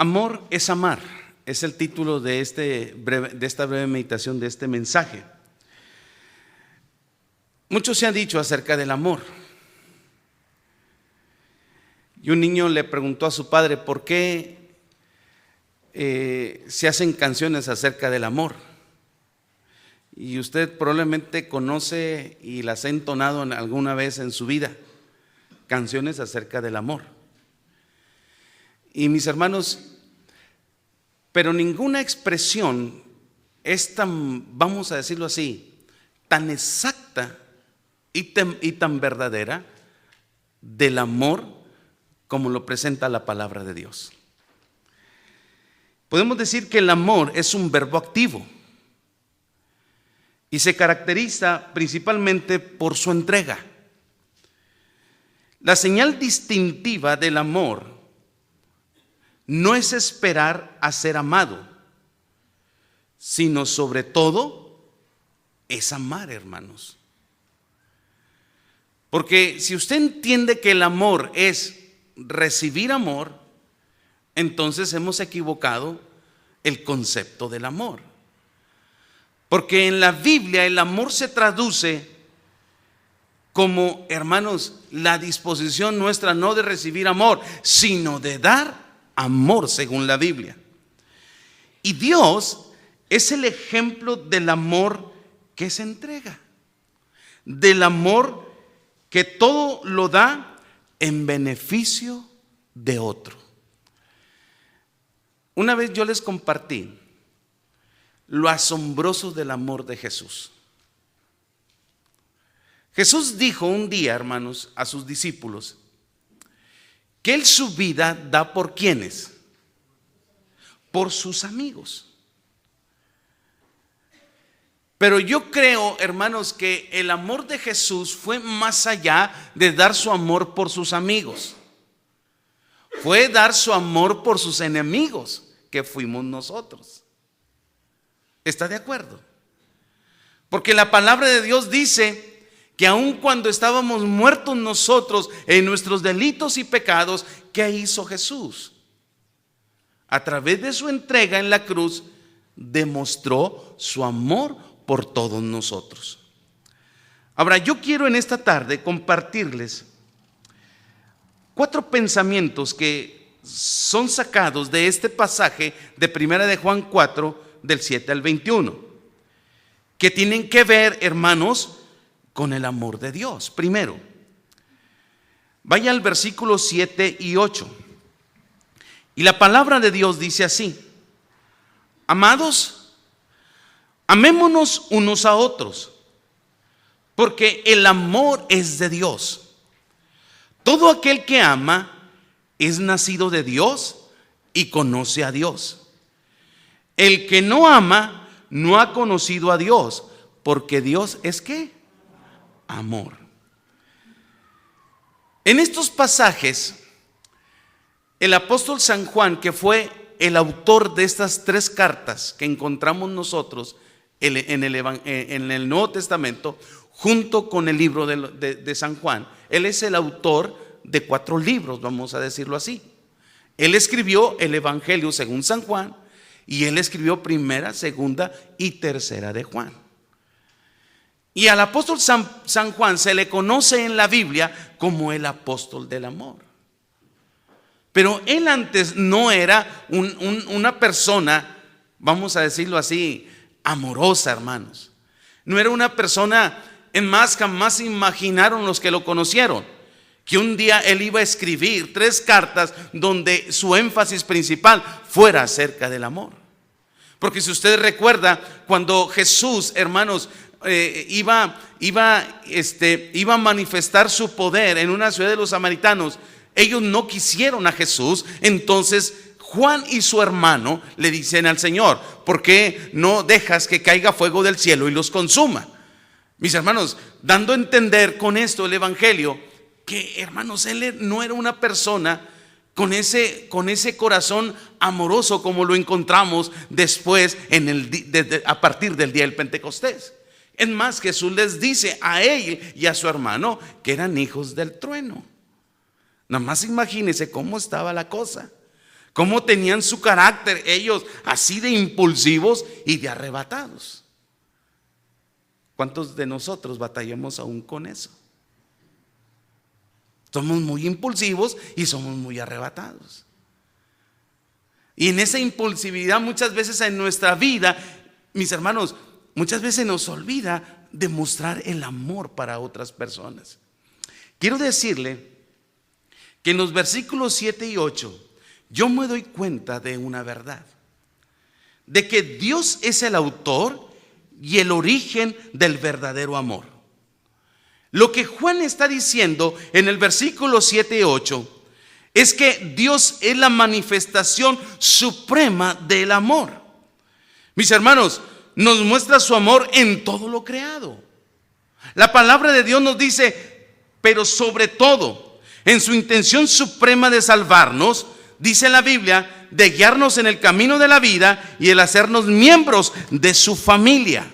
Amor es amar, es el título de esta breve meditación, de este mensaje. Mucho se ha dicho acerca del amor. Y un niño le preguntó a su padre por qué se hacen canciones acerca del amor. Y usted probablemente conoce y las ha entonado alguna vez en su vida, canciones acerca del amor. Y mis hermanos, pero ninguna expresión es tan, vamos a decirlo así, tan exacta y tan verdadera del amor como lo presenta la palabra de Dios. Podemos decir que el amor es un verbo activo y se caracteriza principalmente por su entrega. La señal distintiva del amor no es esperar a ser amado, sino sobre todo es amar, hermanos. Porque si usted entiende que el amor es recibir amor, entonces hemos equivocado el concepto del amor. Porque en la Biblia el amor se traduce como, hermanos, la disposición nuestra no de recibir amor, sino de dar amor según la Biblia. Y Dios es el ejemplo del amor que se entrega, del amor que todo lo da en beneficio de otro. Una vez yo les compartí lo asombroso del amor de Jesús. Jesús dijo un día, hermanos, a sus discípulos, que Él su vida da ¿por quiénes? Por sus amigos. Pero yo creo, hermanos, que el amor de Jesús fue más allá de dar su amor por sus amigos. Fue dar su amor por sus enemigos, que fuimos nosotros. ¿Está de acuerdo? Porque la palabra de Dios dice que aun cuando estábamos muertos nosotros en nuestros delitos y pecados, ¿qué hizo Jesús? A través de su entrega en la cruz, demostró su amor por todos nosotros. Ahora, yo quiero en esta tarde compartirles 4 pensamientos que son sacados de este pasaje de Primera de Juan 4, del 7 al 21, que tienen que ver, hermanos, con el amor de Dios. Primero, vaya al versículo 7 y 8. Y la palabra de Dios dice así: amados, amémonos unos a otros, porque el amor es de Dios. Todo aquel que ama es nacido de Dios y conoce a Dios. El que no ama no ha conocido a Dios, porque Dios es ¿qué? Amor. En estos pasajes, el apóstol San Juan, que fue el autor de estas 3 cartas que encontramos nosotros en el Nuevo Testamento, junto con el libro de San Juan, él es el autor de 4 libros, vamos a decirlo así. Él escribió el Evangelio según San Juan, y él escribió Primera, Segunda y Tercera de Juan. Y al apóstol San Juan se le conoce en la Biblia como el apóstol del amor. Pero él antes no era una persona, vamos a decirlo así, amorosa, hermanos. No era una persona, en más, jamás imaginaron los que lo conocieron que un día él iba a escribir 3 cartas donde su énfasis principal fuera acerca del amor. Porque si usted recuerda, cuando Jesús, hermanos, iba a manifestar su poder en una ciudad de los samaritanos, ellos no quisieron a Jesús. Entonces Juan y su hermano le dicen al Señor: ¿por qué no dejas que caiga fuego del cielo y los consuma? Mis hermanos, dando a entender con esto el Evangelio, que, hermanos, él no era una persona con ese corazón amoroso como lo encontramos después a partir del día del Pentecostés. Es más, Jesús les dice a él y a su hermano que eran hijos del trueno. Nada más imagínense cómo estaba la cosa. cómo tenían su carácter ellos, así de impulsivos y de arrebatados. ¿Cuántos de nosotros batallamos aún con eso? Somos muy impulsivos y somos muy arrebatados. Y en esa impulsividad muchas veces en nuestra vida, mis hermanos, muchas veces nos olvida demostrar el amor para otras personas. Quiero decirle que en los versículos 7 y 8 yo me doy cuenta de una verdad, de que Dios es el autor y el origen del verdadero amor. Lo que Juan está diciendo en el versículo 7 y 8 es que Dios es la manifestación suprema del amor. Mis hermanos, nos muestra su amor en todo lo creado. La palabra de Dios nos dice, pero sobre todo, en su intención suprema de salvarnos, dice la Biblia, de guiarnos en el camino de la vida y el hacernos miembros de su familia.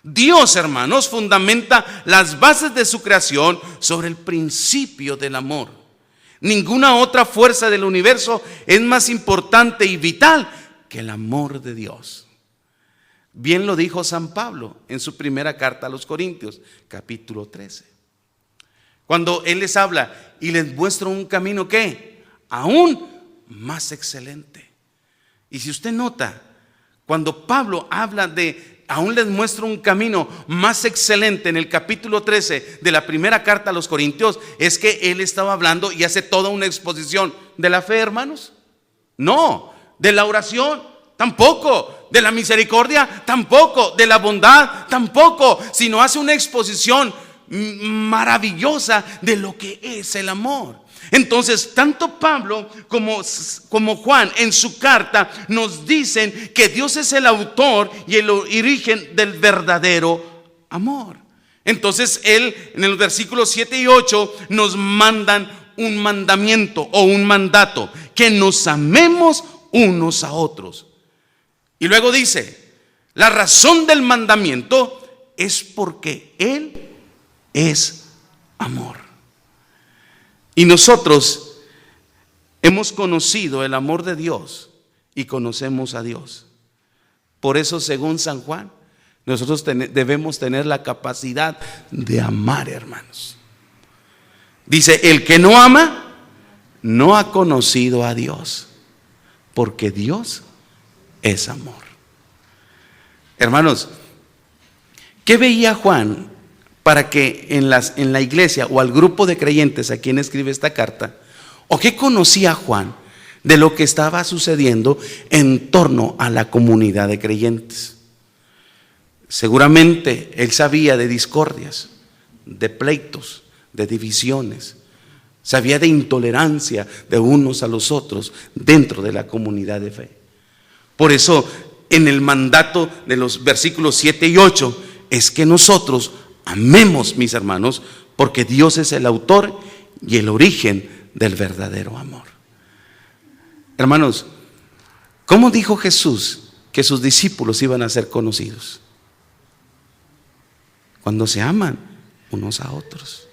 Dios, hermanos, fundamenta las bases de su creación sobre el principio del amor. Ninguna otra fuerza del universo es más importante y vital que el amor de Dios. Bien lo dijo San Pablo en su primera carta a los Corintios, capítulo 13. Cuando él les habla y les muestra un camino que aún más excelente. Y si usted nota, cuando Pablo habla de aún les muestra un camino más excelente en el capítulo 13 de la primera carta a los Corintios, es que él estaba hablando y hace toda una exposición de la fe, hermanos. No, de la oración tampoco, de la misericordia tampoco, de la bondad tampoco, sino hace una exposición maravillosa de lo que es el amor. Entonces, tanto Pablo como Juan en su carta nos dicen que Dios es el autor y el origen del verdadero amor. Entonces, él en el versículo 7 y 8 nos mandan un mandamiento o un mandato, que nos amemos unos a otros. Y luego dice, la razón del mandamiento es porque Él es amor. Y nosotros hemos conocido el amor de Dios y conocemos a Dios. Por eso, según San Juan, nosotros debemos tener la capacidad de amar, hermanos. Dice, el que no ama, no ha conocido a Dios, porque Dios es amor. Hermanos, ¿qué veía Juan para que en la iglesia o al grupo de creyentes a quien escribe esta carta, o qué conocía Juan de lo que estaba sucediendo en torno a la comunidad de creyentes? Seguramente él sabía de discordias, de pleitos, de divisiones, sabía de intolerancia de unos a los otros dentro de la comunidad de fe. Por eso en el mandato de los versículos 7 y 8 es que nosotros amemos, mis hermanos, porque Dios es el autor y el origen del verdadero amor. Hermanos, ¿cómo dijo Jesús que sus discípulos iban a ser conocidos? Cuando se aman unos a otros.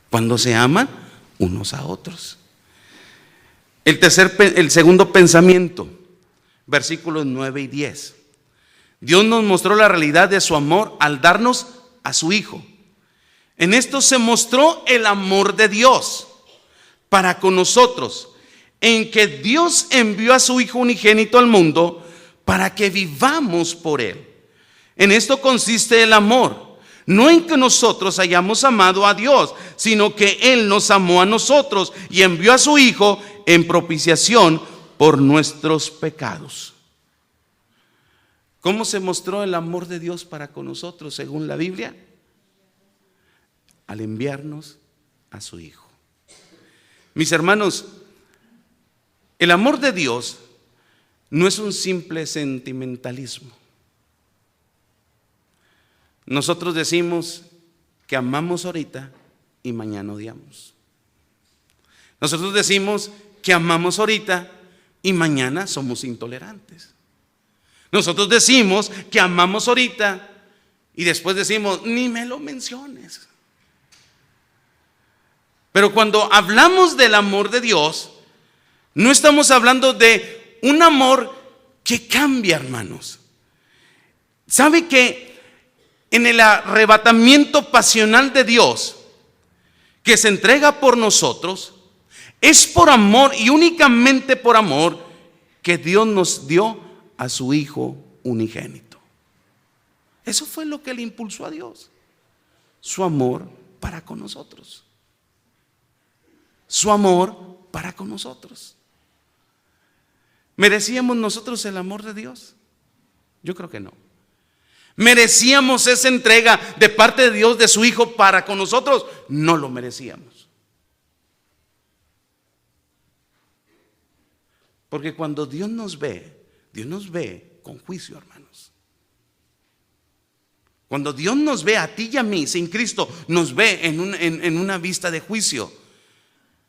Cuando se aman unos a otros. El segundo pensamiento, versículos 9 y 10. Dios nos mostró la realidad de su amor al darnos a su Hijo. En esto se mostró el amor de Dios para con nosotros, en que Dios envió a su Hijo unigénito al mundo para que vivamos por Él. En esto consiste el amor, no en que nosotros hayamos amado a Dios, sino que Él nos amó a nosotros y envió a su Hijo en propiciación por nuestros pecados. ¿Cómo se mostró el amor de Dios para con nosotros según la Biblia? Al enviarnos a su Hijo. Mis hermanos, el amor de Dios no es un simple sentimentalismo. Nosotros decimos que amamos ahorita y mañana odiamos. Nosotros decimos que amamos ahorita y mañana somos intolerantes. Nosotros decimos que amamos ahorita y después decimos, ni me lo menciones. Pero cuando hablamos del amor de Dios, No estamos hablando de un amor que cambia, hermanos. ¿Sabe que en el arrebatamiento pasional de Dios que se entrega por nosotros, es por amor y únicamente por amor que Dios nos dio a su Hijo unigénito? Eso fue lo que le impulsó a Dios, su amor para con nosotros. Su amor para con nosotros. ¿Merecíamos nosotros el amor de Dios? Yo creo que no. ¿Merecíamos esa entrega de parte de Dios de su Hijo para con nosotros? No lo merecíamos. Porque cuando Dios nos ve con juicio, hermanos. Cuando Dios nos ve a ti y a mí sin Cristo, nos ve en una vista de juicio.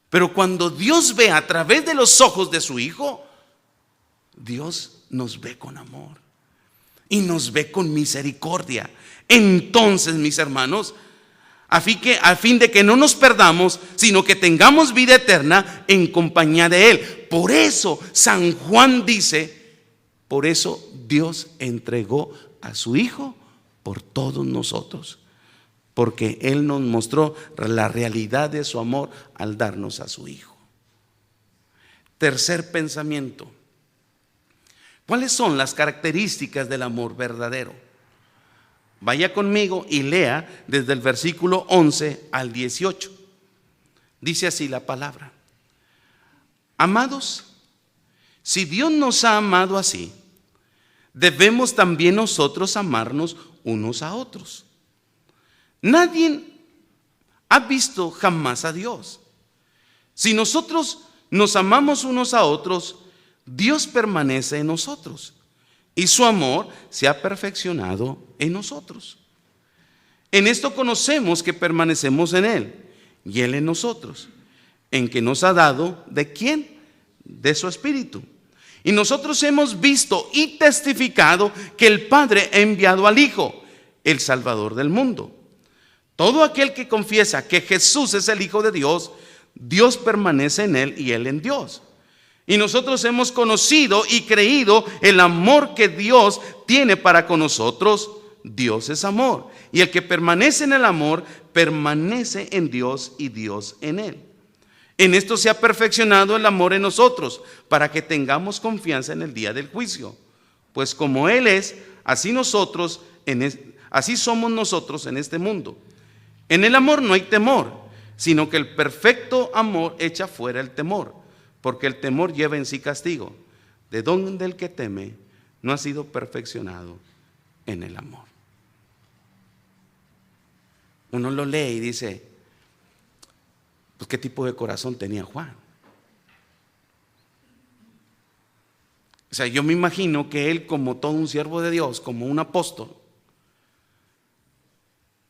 Pero cuando Dios ve a través de los ojos de su Hijo, Dios nos ve con amor y nos ve con misericordia. Entonces, mis hermanos, a fin de que no nos perdamos, sino que tengamos vida eterna en compañía de Él. Por eso San Juan dice, por eso Dios entregó a su Hijo por todos nosotros, porque Él nos mostró la realidad de su amor al darnos a su Hijo. Tercer pensamiento: ¿cuáles son las características del amor verdadero? Vaya conmigo y lea desde el versículo 11 al 18. Dice así la palabra: amados, si Dios nos ha amado así, debemos también nosotros amarnos unos a otros. Nadie ha visto jamás a Dios. Si nosotros nos amamos unos a otros, Dios permanece en nosotros y su amor se ha perfeccionado en nosotros. En esto conocemos que permanecemos en Él y Él en nosotros, en que nos ha dado, ¿de quién? De su Espíritu. Y nosotros hemos visto y testificado que el Padre ha enviado al Hijo, el Salvador del mundo. Todo aquel que confiesa que Jesús es el Hijo de Dios, Dios permanece en Él y Él en Dios. Y nosotros hemos conocido y creído el amor que Dios tiene para con nosotros. Dios es amor. Y el que permanece en el amor, permanece en Dios y Dios en él. En esto se ha perfeccionado el amor en nosotros, para que tengamos confianza en el día del juicio. Pues como Él es, así somos nosotros en este mundo. En el amor no hay temor, sino que el perfecto amor echa fuera el temor, porque el temor lleva en sí castigo, de donde el que teme no ha sido perfeccionado en el amor. Uno lo lee y dice, pues qué tipo de corazón tenía Juan. O sea, yo me imagino que él, como todo un siervo de Dios, como un apóstol,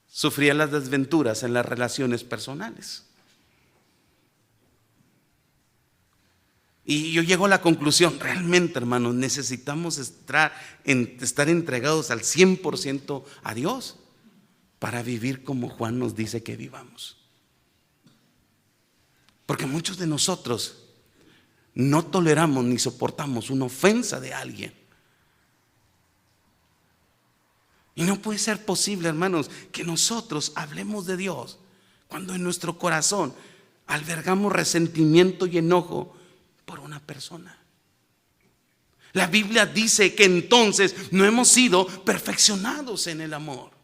sufría las desventuras en las relaciones personales. Y yo llego a la conclusión, realmente, hermanos, necesitamos estar entregados al 100% a Dios para vivir como Juan nos dice que vivamos. Porque muchos de nosotros no toleramos ni soportamos una ofensa de alguien. Y no puede ser posible, hermanos, que nosotros hablemos de Dios cuando en nuestro corazón albergamos resentimiento y enojo por una persona. La Biblia dice que entonces no hemos sido perfeccionados en el amor.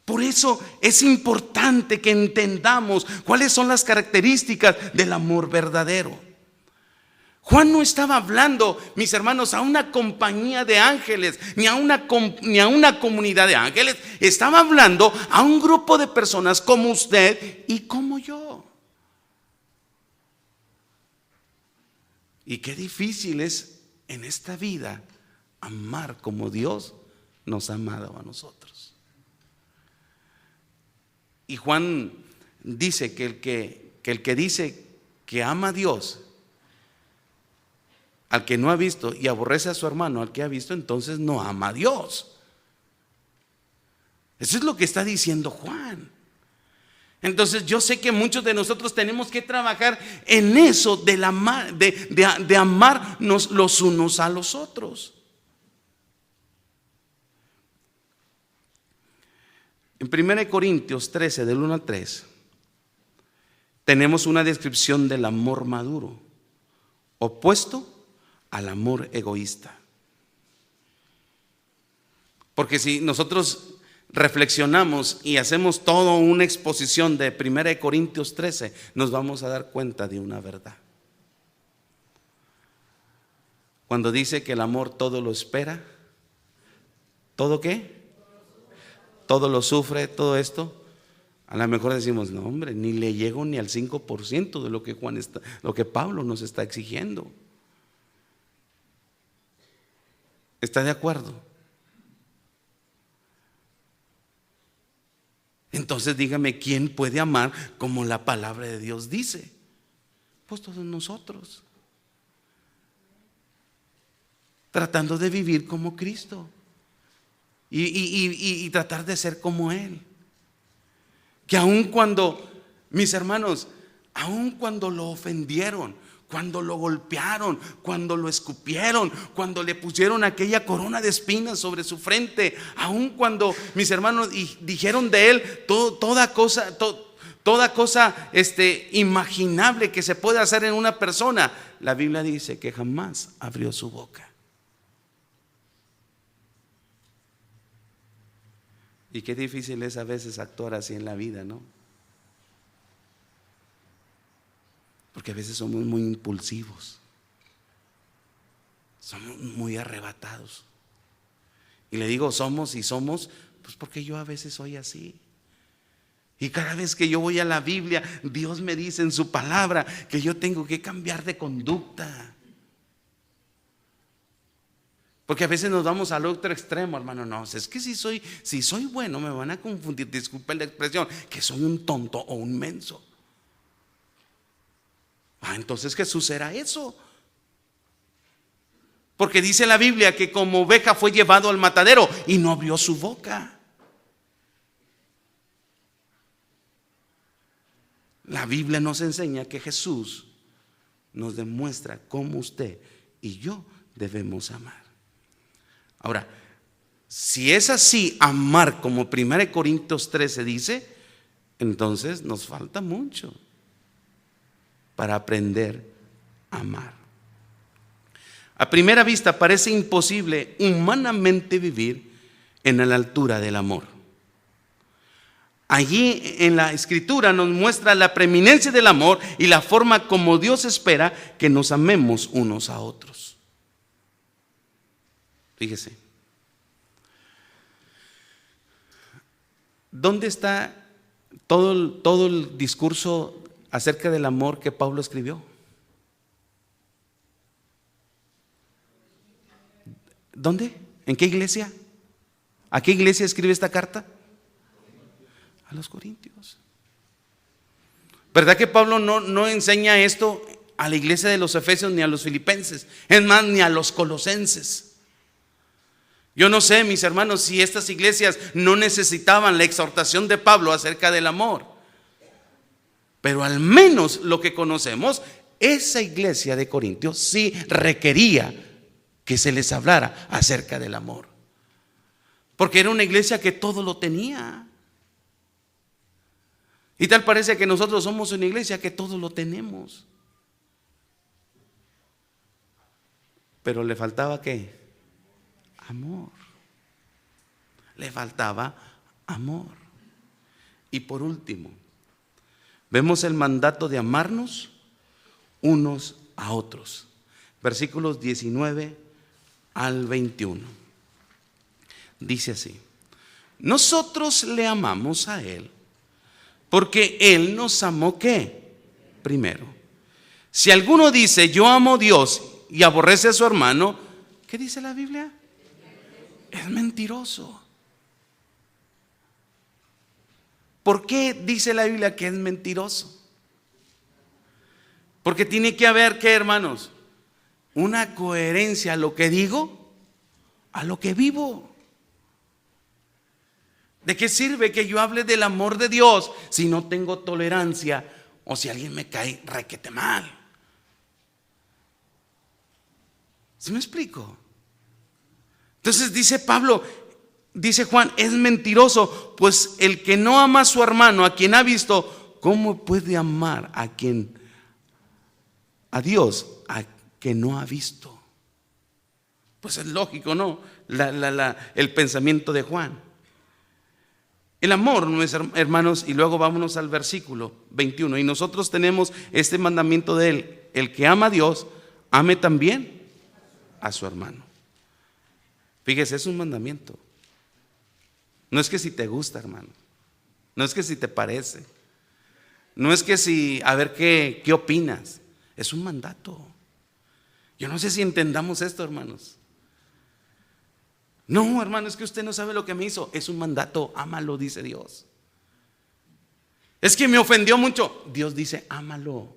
Por eso es importante que entendamos cuáles son las características del amor verdadero. Juan no estaba hablando, mis hermanos, a una compañía de ángeles, ni a una comunidad de ángeles. Estaba hablando a un grupo de personas como usted y como yo. Y qué difícil es en esta vida amar como Dios nos ha amado a nosotros. Y Juan dice que el que dice que ama a Dios, al que no ha visto, y aborrece a su hermano al que ha visto, entonces no ama a Dios. Eso es lo que está diciendo Juan. Entonces yo sé que muchos de nosotros tenemos que trabajar en eso de amarnos los unos a los otros. En 1 Corintios 13, del 1 al 3, tenemos una descripción del amor maduro, opuesto al amor egoísta. Porque si nosotros reflexionamos y hacemos toda una exposición de 1 Corintios 13, nos vamos a dar cuenta de una verdad. Cuando dice que el amor todo lo espera, ¿todo qué? Todo lo sufre, todo esto. A lo mejor decimos, no hombre, ni le llego ni al 5% de lo que Pablo nos está exigiendo. ¿Está de acuerdo? Entonces dígame, ¿quién puede amar como la palabra de Dios dice? Pues todos nosotros, tratando de vivir como Cristo y tratar de ser como Él. Que aun cuando, mis hermanos, aun cuando lo ofendieron, cuando lo golpearon, cuando lo escupieron, cuando le pusieron aquella corona de espinas sobre su frente, aun cuando, mis hermanos, dijeron de él toda cosa imaginable que se puede hacer en una persona, la Biblia dice que jamás abrió su boca. Y qué difícil es a veces actuar así en la vida, ¿no? Porque a veces somos muy impulsivos, somos muy arrebatados. Y le digo somos, pues porque yo a veces soy así. Y cada vez que yo voy a la Biblia, Dios me dice en su palabra que yo tengo que cambiar de conducta. Porque a veces nos vamos al otro extremo, hermano. No, es que si soy bueno, me van a confundir, disculpen la expresión, que soy un tonto o un menso. Entonces Jesús era eso. Porque dice la Biblia que como oveja fue llevado al matadero y no abrió su boca. La Biblia nos enseña que Jesús nos demuestra cómo usted y yo debemos amar. Ahora, si es así, amar como 1 Corintios 13 dice, entonces nos falta mucho para aprender a amar. A primera vista parece imposible humanamente vivir en la altura del amor. Allí en la Escritura nos muestra la preeminencia del amor y la forma como Dios espera que nos amemos unos a otros. Fíjese, ¿dónde está todo el discurso acerca del amor que Pablo escribió? ¿Dónde? ¿En qué iglesia? ¿A qué iglesia escribe esta carta? A los Corintios. ¿Verdad que Pablo no enseña esto a la iglesia de los Efesios ni a los Filipenses? Es más, ni a los Colosenses. Yo no sé, mis hermanos, si estas iglesias no necesitaban la exhortación de Pablo acerca del amor. Pero al menos lo que conocemos, esa iglesia de Corintios sí requería que se les hablara acerca del amor. Porque era una iglesia que todo lo tenía. Y tal parece que nosotros somos una iglesia que todo lo tenemos. Pero le faltaba ¿qué? Amor. Le faltaba amor. Y por último, vemos el mandato de amarnos unos a otros. Versículos 19 al 21. Dice así: nosotros le amamos a Él porque Él nos amó ¿qué? Primero. Si alguno dice yo amo a Dios y aborrece a su hermano, ¿qué dice la Biblia? Es mentiroso. ¿Por qué dice la Biblia que es mentiroso? Porque tiene que haber ¿qué, hermanos? Una coherencia a lo que digo, a lo que vivo. ¿De qué sirve que yo hable del amor de Dios si no tengo tolerancia o si alguien me cae requete mal? ¿Sí me explico? Entonces dice Pablo, dice Juan, es mentiroso, pues el que no ama a su hermano, a quien ha visto, ¿cómo puede amar a Dios, a que no ha visto? Pues es lógico, ¿no? El pensamiento de Juan. El amor, hermanos, y luego vámonos al versículo 21. Y nosotros tenemos este mandamiento de él: el que ama a Dios, ame también a su hermano. Fíjese, es un mandamiento. No es que si te gusta, hermano. No es que si te parece. No es que si, a ver qué opinas. Es un mandato. Yo no sé si entendamos esto, hermanos. No, hermano, es que usted no sabe lo que me hizo. Es un mandato, ámalo, dice Dios. Es que me ofendió mucho. Dios dice, ámalo.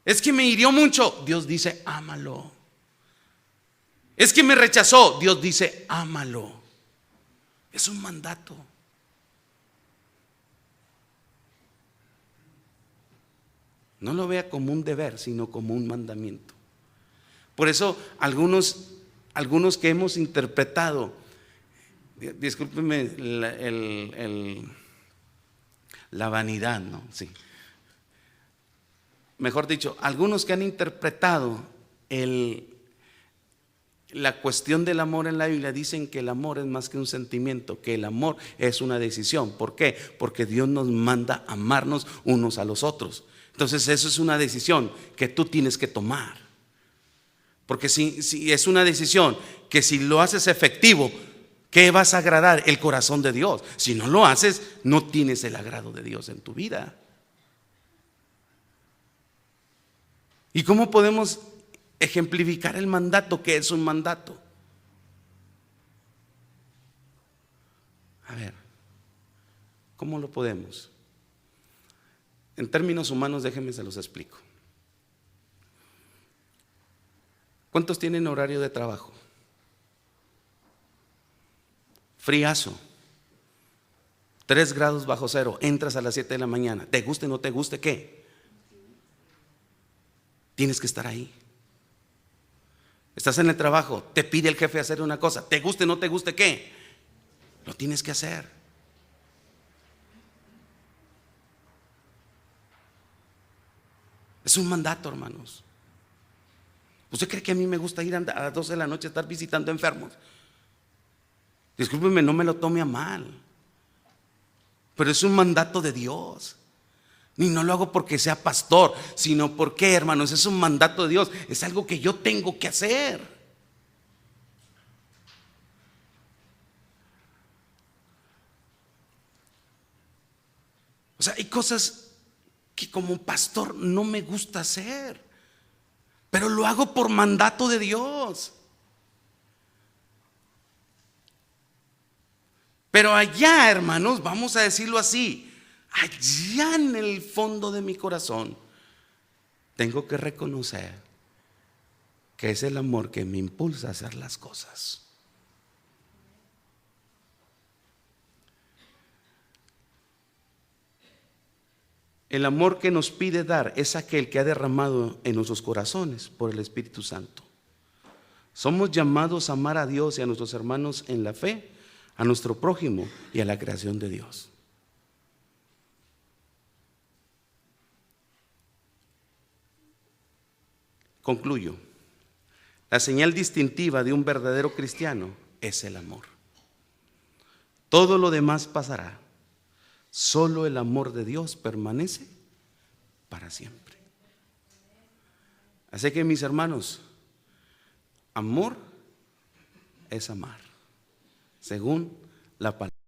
Es que me hirió mucho. Dios dice, ámalo. Es que me rechazó. Dios dice, ámalo. Es un mandato. No lo vea como un deber, sino como un mandamiento. Por eso algunos que hemos interpretado, discúlpenme la vanidad, ¿no? Sí. Mejor dicho, algunos que han interpretado la cuestión del amor en la Biblia dicen que el amor es más que un sentimiento, que el amor es una decisión. ¿Por qué? Porque Dios nos manda a amarnos unos a los otros. Entonces eso es una decisión que tú tienes que tomar. Porque si es una decisión que si lo haces efectivo, ¿qué vas a agradar? El corazón de Dios. Si no lo haces, no tienes el agrado de Dios en tu vida. ¿Y cómo podemos ejemplificar el mandato? ¿Qué es un mandato? A ver, ¿cómo lo podemos? En términos humanos, déjenme se los explico. ¿Cuántos tienen horario de trabajo? Friazo, 3 grados bajo cero, entras a las 7 de la mañana, te guste o no te guste, ¿qué? Tienes que estar ahí. Estás en el trabajo, te pide el jefe hacer una cosa, te guste o no te guste, ¿qué? Lo tienes que hacer. Es un mandato, hermanos. ¿Usted cree que a mí me gusta ir a las 12 de la noche a estar visitando enfermos? Discúlpeme, no me lo tome a mal, pero es un mandato de Dios. Y no lo hago porque sea pastor, sino porque, hermanos, es un mandato de Dios. Es algo que yo tengo que hacer. O sea, hay cosas que como pastor no me gusta hacer, pero lo hago por mandato de Dios. Pero allá, hermanos, vamos a decirlo así, allá en el fondo de mi corazón, tengo que reconocer que es el amor que me impulsa a hacer las cosas. El amor que nos pide dar es aquel que ha derramado en nuestros corazones por el Espíritu Santo. Somos llamados a amar a Dios y a nuestros hermanos en la fe, a nuestro prójimo y a la creación de Dios. Concluyo. La señal distintiva de un verdadero cristiano es el amor. Todo lo demás pasará. Solo el amor de Dios permanece para siempre. Así que, mis hermanos, amor es amar, según la palabra.